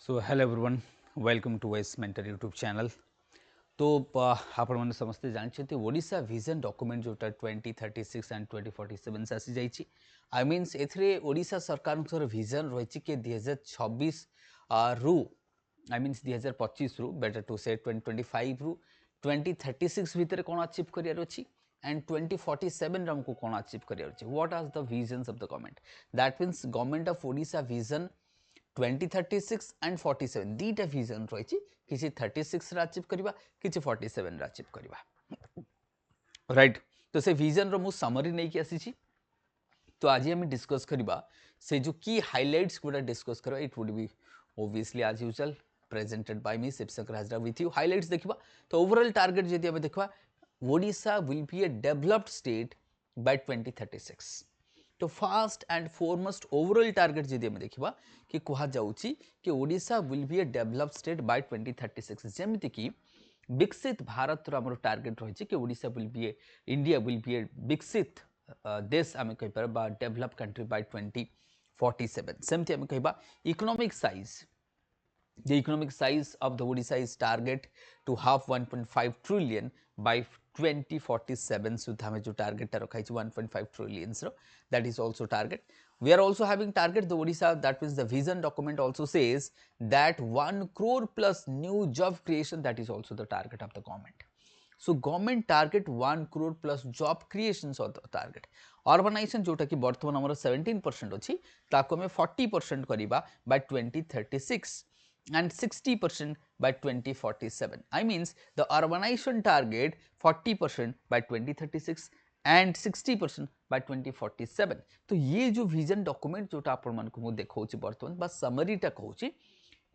So hello everyone welcome to OS Mentor YouTube channel. तो आपण मैंने समस्ते जानते ओडिशा विजन डॉक्यूमेंट जोटा 2036 एंड 2047 आसी जाइए। आई मीन्स एथिरे ओडिशा सरकार विजन रही कि 2026 रु आई मीन्स 2025 रु बेटर टू से 2025 रु 2036 भितर कौन अचीव करार अच्छी एंड 2047 हमको कौन अचीव करार अच्छी। What are the visions of the government. That means government of Odisha vision 2036 and 47 दीटा विजन रही किसी 36 अचीव करवा किसी 47 अचीव करवा राइट। तो से विजन रो मु समरी नहीं कि आसी तो आज हम डिस्कस करवा से जो की हाइलाइट्स गुडा डिस्कस करवा। It would be obviously as usual presented by me Shivshankar Hazra with you. Highlights देखा तो ओवरऑल टारगेट जदि आम देखा Odisha will be a developed state by 2036। तो first and foremost overall target जदि आम देखा कि कहुच्छी कि Odisha will be a developed state by 2036 जमीती कि विकसित भारत आम टारगेट रही कि Odisha will be a India will be ए विकसित देश आम कहीपर डेवलप कंट्री बाय 2047। सेमती आम कह economic size the economic size of the Odisha is target to have 1.5 trillion by 2047 सुधा हमें जो टारगेट रखा 1.5 trillion that is also target. We are also having target the Odisha, that means the vision document also says that 1 crore plus new job creation, that is also the target of the government. So government target 1 crore plus job creations of the target. Urbanization जोटा कि बर्तमान हमर 17% अछि ताको हमें 40% करिबा by 2036 and 60% by 2047. I means the urbanization target 40% by 2036 and 60% by 2047. तो ये जो विजन डॉक्यूमेंट जोटा आपण मन को मु देखौछि बर्तमान बा समरीटा कहूछि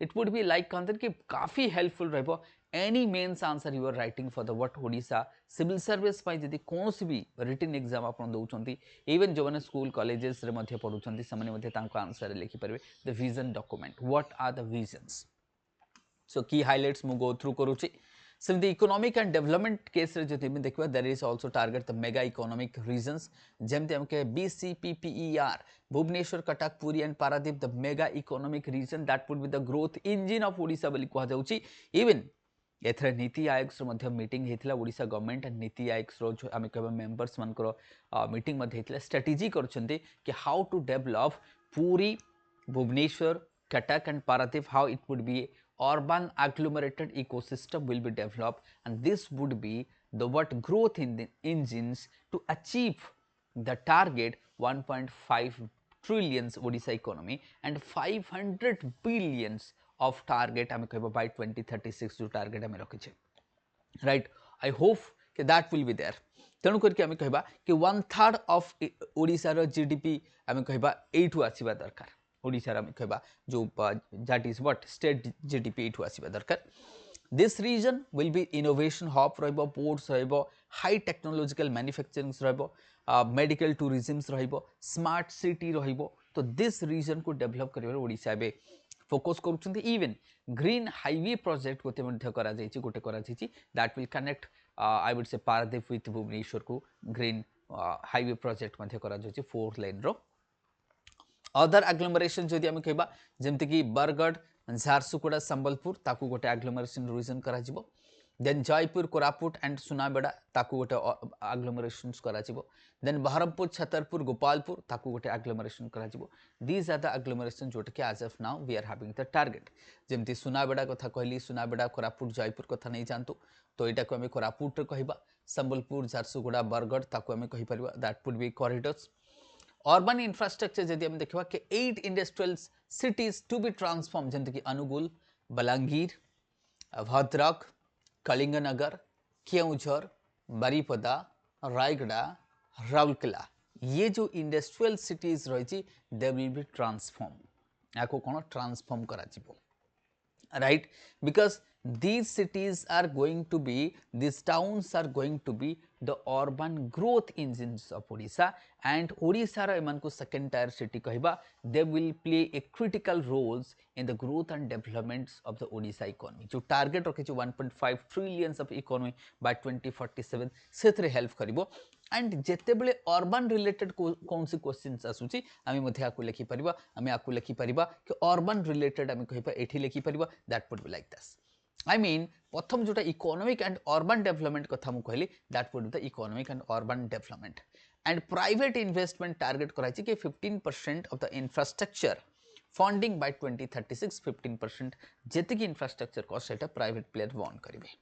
इट वुड बी लाइक कहते कि काफी हेल्पफुल रहिबो any mains answer you are writing for the what Odisha civil service पाई जदी कोनोसी भी रिटन एग्जाम आपण दउछंती इवन जो माने स्कूल कॉलेजेस रे मध्ये पढुछंती समान मध्ये तांको आंसर लिखि परबे the vision document what are the visions. So key highlights मु गो थ्रू करूची। सेमती इकोनॉमिक एंड डेवलपमेंट केस रे जति देखबा there is also target the mega economic regions जेमते हम के BCPPER Bhubaneswar Cuttack Puri and Paradip the mega economic region that would be the growth engine of Odisha बली कहा जाउची। इवन एथरे नीति आयोग रो मध्ये मीटिंग हेतिला ओडिशा गवर्नमेंट एंड नीति आयोग रो जो आमे कहबा मेंबर्स मानकर मीटिंग मध्ये हेतिला स्ट्रेटजी करछन्ते कि how to develop Puri Bhubaneswar Cuttack and Paradip how it would be urban agglomerated ecosystem will be developed and this would be the what growth in the engines to achieve the target 1.5 trillions Odisha economy and 500 billions of target आम कह by 2036 जो target आम रखी right. I hope कि that will be there तेणु करके आम कह कि 1/3 ऑफ ओडिशार जीडीपी आम कह एठू आसवा दरकार ओडिशा आम कह जो that is what state GDP एठू आसवा दरकार। This region will be innovation hub रहिबो पोर्ट्स रहिबो हाई टेक्नोलॉजिकल मैन्युफैक्चरिंग्स रहिबो मेडिकल टूरिज्म रहिबो स्मार्ट सिटी रहिबो। तो दिस रीजन को डेवलप करिवार ओडिशा बे फोकस करूछन्ती। इवन ग्रीन हाईवे प्रोजेक्ट गोटे मध्ये करा जायछि गोटे करा जायछि that will connect I would say Paradip with Bhubaneswar को ग्रीन हाईवे प्रोजेक्ट मध्ये करा जायछि 4 लेन रो। अदर एग्लोमरेशन जदि आम कहबा जेमति कि बरगढ़ झारसुगुड़ा संबलपुर ताकू गोटे एग्लोमरेशन रीजन करा जिवो। देन जयपुर कोरापुट एंड सुनाबेड़ा ताकू गोटे एग्लोमरेशन करा जिवो। देन बहरमपुर छतरपुर गोपालपुर ताकू गोटे एग्लोमरेशन करा जिवो। दीज आर द एग्लोमरेशन जोटा कि as of now we are having the target. जेमति सुनाबेड़ा कथा कहली सुनाबेड़ा कोरापुट जयपुर कथा नहीं जानतु तो एटा को हमें कोरापुट रे कहबा। संबलपुर झारसुगुड़ा बरगढ़ ताकू हमें कहि परबा that would be corridors. Urban infrastructure जदि हम देखा कि 8 industrial cities to be transform जमती कि अनुगुल बलांगीर भद्रक कलिंगनगर केउझर बारिपदा रायगड़ा राउरकेला ये जो इंडस्ट्रियल सिटीज रही दे विल बी ट्रांसफॉर्म या को कौन ट्रांसफॉर्म करा right because these cities are going to be, these towns are going to be the urban growth engines of Odisha, and Odisha ra emanku second tier city kahiba, they will play a critical roles in the growth and developments of the Odisha economy. जो target रखे 1.5 trillions of economy by 2047 सेथरे help करिवो, and जेतेबेले urban related कौन सी questions आसुची आमे मध्ये आकु लिखि परिबा, आमे आकु लिखि परिबा कि अर्बन रिलेटेड आमे कहिबा एठी लिखि परिबा, that would be like this. I mean, प्रथम जोटा इकोनॉमिक एंड अर्बन डेवलपमेंट कथा मु कहली, that would be the economic and urban development. And private investment target कराइछि कि 15% of the infrastructure funding by 2036, 15% जेतिक इंफ्रास्ट्रक्चर कॉस्ट सेटा प्राइवेट प्लेयर वॉन करिवे.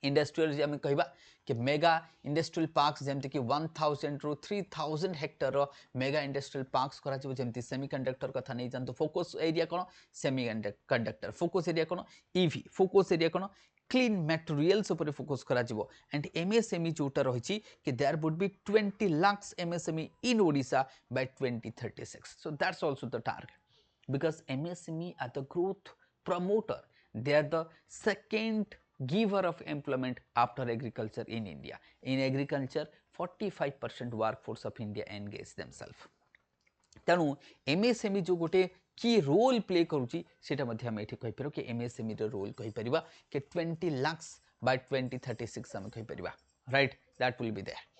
इंडस्ट्रियल आम कह कि मेगा इंडस्ट्रियल पार्क्स जमती कि 1000 ରୁ 3000 हेक्टर मेगा इंडस्ट्रियल पार्क्स करा जमती सेमीकंडक्टर कथा नहीं जानते. फोकस एरिया कौन? सेमीकंडक्टर. फोकस एरिया कौन? ईवी. फोकस एरिया कौन? क्लीन मटेरियल्स ऊपर फोकस करा जिवो. एंड एमएसएमई जोटा रही कि there would be 20 lakhs MSME in Odisha by 2036. So that's also the target, because MSME are the growth promoter, they are the second giver of employment after agriculture in India. In agriculture, 45% workforce of India engage themselves. तेणु MSME जो गोटे की role play करुच्ची सेटा मध्य हम एठी कहि परु कि एमएसएमई रो रोल कहि परिबा कि 20 lakhs by 2036 हम कहि परिबा, right. That will be there.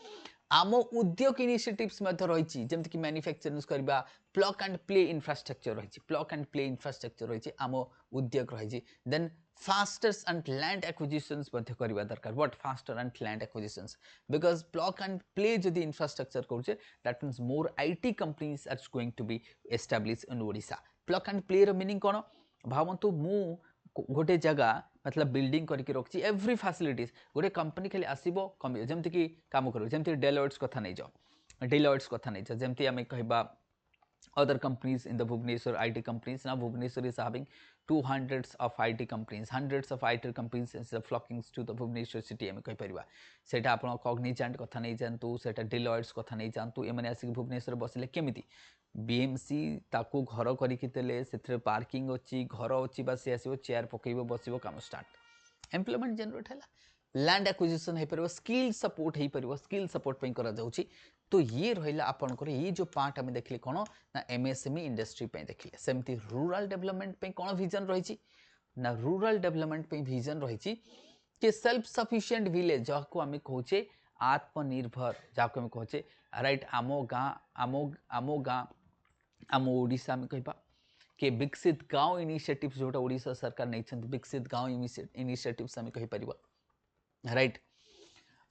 आम उद्योग इनिशिएटिव्स मध्य रही जमती कि मैन्युफैक्चरिंग करबा, प्लग एंड प्ले इंफ्रास्ट्रक्चर रही, प्लग एंड प्ले इंफ्रास्ट्रक्चर रही आम उद्योग रही. Then fasters and land acquisitions मध्य करबा दरकार. What faster and land acquisitions? Because plug and play जदि इंफ्रास्ट्रक्चर करूचे, that means more IT companies are going to be establish in Odisha. Plug and play रो मीनिंग कोन? भावंतु मु गोटे जगह मतलब बिल्डिंग करके रखी एव्री फैसिलिटीज, गोटे कंपनी खाली आसो कम जमती कि कम कर, जमती डेलॉयट्स कथा नहीं जाओ, डेलॉयट्स कथा नहीं जाओ, जमती आम कहबा other companies in the Bhubaneswar IT companies. Now Bhubaneswar is having 200s of IT companies, hundreds of IT companies is flocking to the Bhubaneswar city. आम कहि परिबा सेटा आपण कॉग्निजेंट कथा नहीं जानतु, सेटा डेलॉयट्स कथा नहीं जानतु, एमाने आसिक भुवनेश्वर बसिले केमिति बीएमसी ताकू घर करिकि देले, सेथरे पार्किंग अछि, घर अछि, बा से आसीबो चेयर पकेइबो बसिबो काम स्टार्ट. एम्प्लॉयमेंट जनरेट हैला, लैंड एक्विजिशन हो पार, स्किल सपोर्ट हो पार, स्किल सपोर्ट पे करा जाउछि. तो ये रहा आपंकर ये जो पार्ट आम देखिले कौन ना एमएसएमई इंडस्ट्री पे देखिले. सेमती रूरल डेवलपमेंट पे कौन विजन रही ना, रूरल डेवलपमेंट पे विजन रही कि सेल्फ सफिशिएंट विलेज जहाँ आम कहे आत्मनिर्भर, जहाँ आम कहे राइट. आम गाँ आम ओडिशा में कहबा कि विकसित गाँव इनिशिएटिव्स जोटा ओडिशा सरकार नहीं, विकसित गाँव इनिशिएटिव्स आम कहि परिबा, right.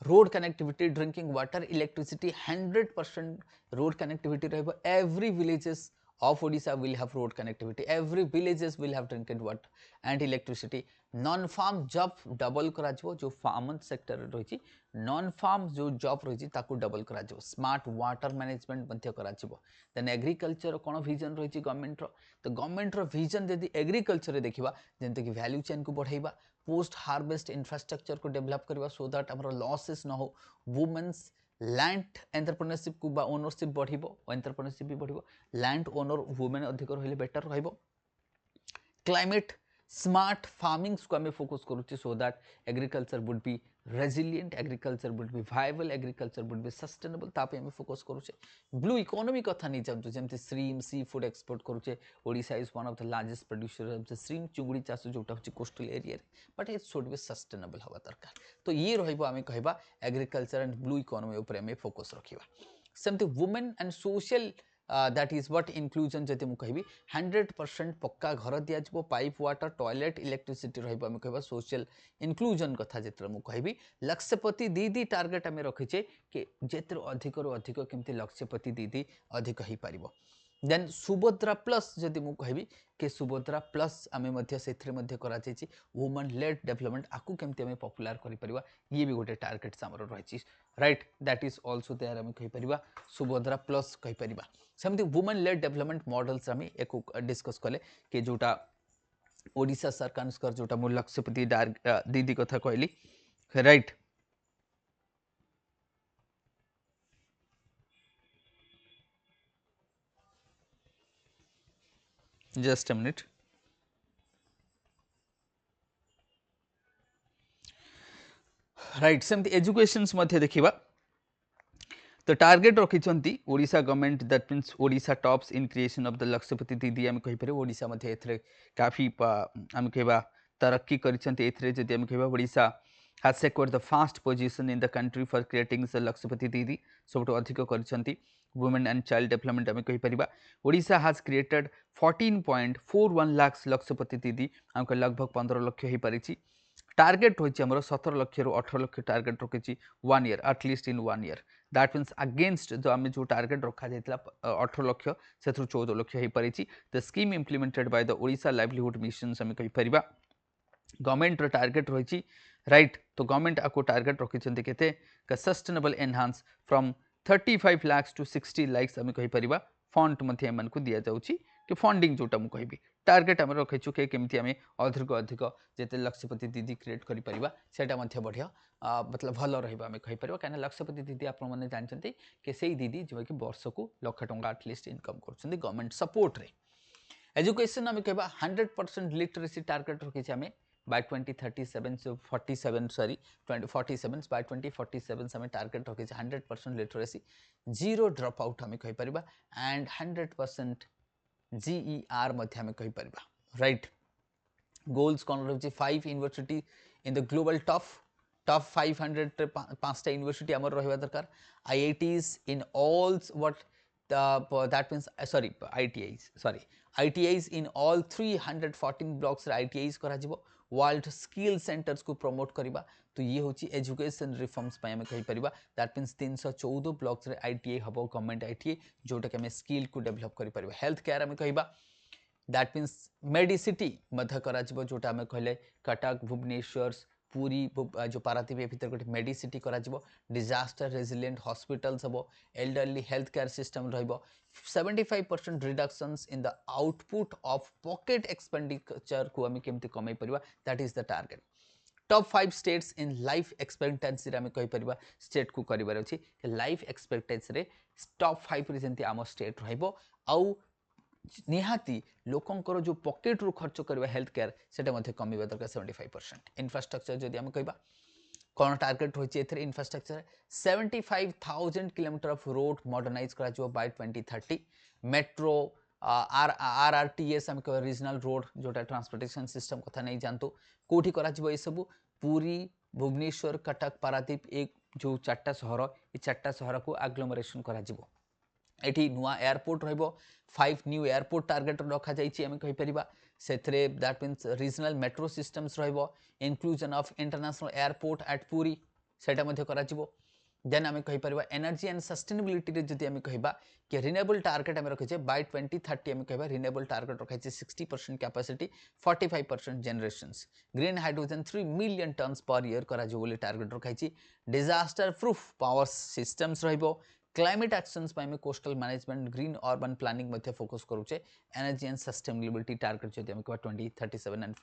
Road connectivity, drinking water, electricity, 100% road connectivity रहिबो. Every villages of Odisha will have road connectivity, every villages will have drinking water and electricity. Non farm job double करा जिवो, जो फार्म सेक्टर रही non farm जो job रही ताकू double करा जिवो. स्मार्ट वाटर मैनेजमेंट मध्य करा जिवो. देन एग्रीकल्चर कौन विजन रही गवर्नमेंट रो, तो गवर्नमेंट रो विजन यदि एग्रीकल्चर देखिबा जेंते कि वैल्यू चेन को बढ़ाइबा, पोस्ट हार्वेस्ट इंफ्रास्ट्रक्चर को डेवलप करबा सो दैट हमर लॉसेस न हो, वुमेन्स लैंड एंटरप्रेन्योरशिप को बा ओनरशिप बढ़िबो, एंटरप्रेन्योरशिप भी बढ़िबो, लैंड ओनर वुमेन अधिक रहिले बेटर रहिबो. क्लाइमेट स्मार्ट फार्मिंग्स को आम फोकस करुचे so that agriculture would be resilient, agriculture would be viable, agriculture would be sustainable, तापे आम फोकस करुचे. ब्लू इकोनॉमी कथा नहीं जानतु, जमती श्रीम सी फूड एक्सपोर्ट करुचे. Odisha is one of the largest producer of the श्रीम, चुंगुड़ी चाष जोटा होची कोस्टल एरिया रे, but it should be sustainable हवा दरकार. तो ये रहिबो आम कहबा एग्रीकल्चर एंड ब्लू इकोनॉमी ऊपर आम फोकस रखिबा. सेमती women and social that is what inclusion जति मु कहबी 100% पक्का घर दिया जिवो, पाइप वाटर टॉयलेट इलेक्ट्रिसिटी रहिबो. आम कहबा सोशल इंक्लूजन कथा जेतर मु कहबी. लक्ष्यपति दीदी टार्गेट आम रखिचे कि जेतर अधिक रु अधिक केमती लक्ष्यपति दीदी अधिक ही पारिबो. देन सुभद्रा प्लस जदि मु कहबी कि सुभद्रा प्लस आम से करा वुमेन लेड डेवलपमेंट, आकु केमती आम पॉपुलर करि परिबा, ये भी गोटे टार्गेट आमर रही, right. That is also there आम कहि परिबा सुभद्रा प्लस कहि परिबा. सेमती वुमेन लेड डेवलपमेंट मॉडल्स आम एक डिस्कस कले कि जोटा ओडिशा सरकार जोटा मो लक्ष्यपति दीदी कथा कहली, right. Just a minute. Right सेमती एजुकेशंस मध्य देखिबा तो टार्गेट रखिंट Odisha government that means Odisha tops in creation of the Lakhpati Didi आम कहीपर ओडिशा मध्य एथरे काफी आम कहवा तरक्की करिसेंती जदि आम कहवा Odisha has secured the first position in the country for creating the Lakshapati Didi सब अधिक करिसेंती वुमेन एंड चाइल्ड डेवलपमेंट आम कहीपर ओडिशा has created 14.41 लाख लक्षपति दीदी आमको लगभग 15 लाख हो पारी टार्गेट रही आमर 17 लाख रु 18 लाख टार्गेट रखी 1 year at least in 1 year that means against जो आम जो टार्गेट रखा जाता 18 लाख से 14 लाख हो पारी the scheme implemented by the Odisha livelihood mission आम कहीपर गवर्नमेंट टार्गेट रही राइट तो गवर्नमेंट आपको टार्गेट रखिंट के sustainable enhance from 35 lakh to 60 lakh आम कहीपर फंड को दि जाऊँगी कि फंडिंग जोटा मुझे कहबी टार्गेट आम रखीचु कि केमती आम अधिक अधिक जिते लक्षपति दीदी क्रिएट करा बढ़िया मतलब भल रहा कहीपर कहीं लक्षपति दीदी आपने जानते कि सही दीदी जो कि वर्ष को लाख टंका एटलिस्ट इनकम कर गवर्नमेंट सपोर्ट रे एजुकेशन आम कह 100% लिटरेसी टार्गेट रखी आम by 2037 so 47 sorry 2047 by 2047 आम टार्गेट रखी 100% लिटरेसी जीरो ड्रॉप आउट आम कहीपर एंड 100% GER मध्य आम कहीपर राइट गोल्स कौन रही 5 university in the global top 500 5टा यूनिवर्सिटी आम रहा दरकार IITs in all what that means sorry ITIs in all 314 blocks ITIs करा जिवो वर्ल्ड स्किल सेंटर्स को प्रमोट करवा तो ये हूँ एजुकेशन रिफॉर्म्स आम कहीपर दैट मीन्स 314 ब्लॉक्स रे ITI हम गवर्नमेंट ITI जोटा कि आम स्किल को डेभलप कर हेल्थ केयर आम कह दैट मीन्स मेडिसिटी जोटा आम कहले कटक भुवनेश्वर पूरी जो पारादीप भितर गोटे मेडिसिटी करा डिजास्टर रेजिलिएंट हॉस्पिटल्स हम एल्डरली हेल्थ केयर सिस्टम रहिबो 75% reductions in the output of pocket expenditure को आम केमती कमे परिबा that is the target top 5 states in life expectancy आम कहीपर स्टेट को करार अच्छी लाइफ एक्सपेक्टेंसी रे टॉप 5 रे जेंती आम स्टेट रहिबो आउ निहाती लोकंकर जो पॉकेट रू खर्च करवा हेल्थ केयर से कमिबा दरकार 75% इंफ्रास्ट्रक्चर जदि आम कहबा कौन टार्गेट रही है infrastructure 75,000 kilometre of road modernise करा बाय 2030 मेट्रो RRTS आम कह रीजनल रोड जोटा ट्रांसपोर्टेशन सिस्टम कथा नहीं जानतु कौटी करा ये सब पूरी भुवनेश्वर कटक पारादीप एक जो 4टा सहर ये 4टा सहर को एग्लोमरेशन करा एठी नुआ एयरपोर्ट रहिबो 5 न्यू एयरपोर्ट टार्गेट रखा जाइछि आमे कहि परिबा सेथरे that means regional metro systems रहिबो inclusion of international airport at Puri सेटा मध्ये करा जिवो देन आमे कहि परिबा एनर्जी एंड सस्टेनेबिलिटी रे जदि आमे कहिबा कि रिन्यूएबल टार्गेट आमे रखिछे बाय 2030 आमे कहिबा रिन्यूएबल टार्गेट रखाइछे 60% capacity 45% generations green hydrogen 3 million tons per year करा जो बोली टार्गेट रखाइछी डिजास्टर प्रूफ पावर सिस्टम्स रहिबो क्लाइमेट एक्शंस में coastal management green urban planning मध्य फोकस करूचे एनर्जी एंड सस्टेनेबिलिटी टार्गेट जदि हम 2037 एंड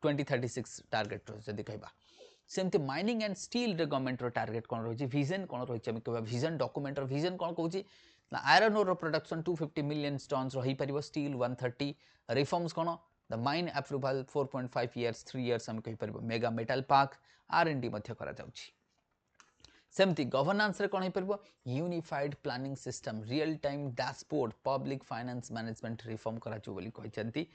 2036 टार्गेट जदि कहबा सेमती माइनिंग एंड स्टील रे गवर्नमेंट रो टार्गेट कोन रही विजन कोन रही हम कहबा विजन डॉक्यूमेंट रो विजन कोन कहूची iron ore production 250 million tons रही परिबो स्टील 130 रिफॉर्म्स कोन the mine approval 4.5 years 3 years हम कहि परिबो मेगा मेटल पार्क R&D मध्य करा जाउची सेमती गवर्नेंस रे कोन हो unified planning system real time dashboard public finance management reform करा बोली कहते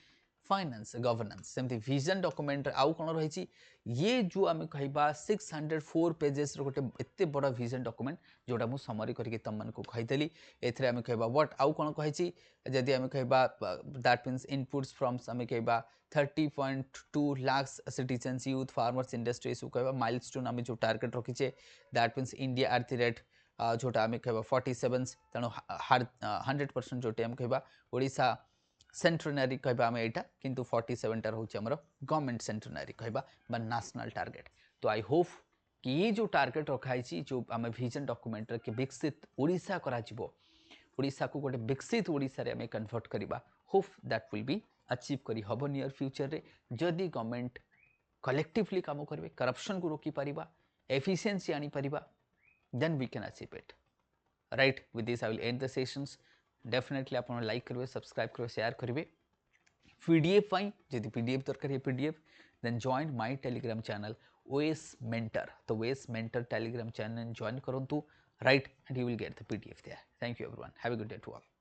फाइनेंस गवर्नेंस सेमती विजन डॉक्यूमेंट आउ कौन रही ये जो आम कह 604 पेजेस गोटे एत बड़ विजन डॉक्यूमेंट जोटा मुझे समरी करके तुम को कहीदेली एथरे आम कह व्हाट आउ कौन कही जदि आम कह दैट मीन्स इनपुट्स फ्रॉम आम कह 30.2 lakh citizens youth farmers industries को कह माइलस्टोन आम जो टार्गेट रखीचे that means India at the rate जोटा आम कह 47 तेणु 100% जोटे आम कह ओडिशा सेंट्रोनारी कहबा आम यहाँ किंतु 47टा रोचे आमर गवर्नमेंट सेंट्रोनारी कहबा बा नेशनल टार्गेट तो आई होप कि ये जो टार्गेट रखाई जो आम विजन डॉक्यूमेंट के विकसित ओडिशा करा ओडिशा को गोटे विकसित ओडिशा रे आम कन्वर्ट करवा hope that will be achieve करी हबो नियर फ्यूचर रे जदि गवर्नमेंट कलेक्टिवली काम करेंगे करप्शन को रोकी पारिबा एफिशिएंसी आनी पारिबा then we can achieve it right with this I will end the sessions definitely आप लाइक करेंगे सब्सक्राइब करेंगे शेयर करेंगे पीडीएफ जदि पीडीएफ दरकार है PDF then join my Telegram channel OS Mentor, तो OS Mentor Telegram channel join करंतु, right, and you will get the PDF there. Thank you everyone. Have a good day to all.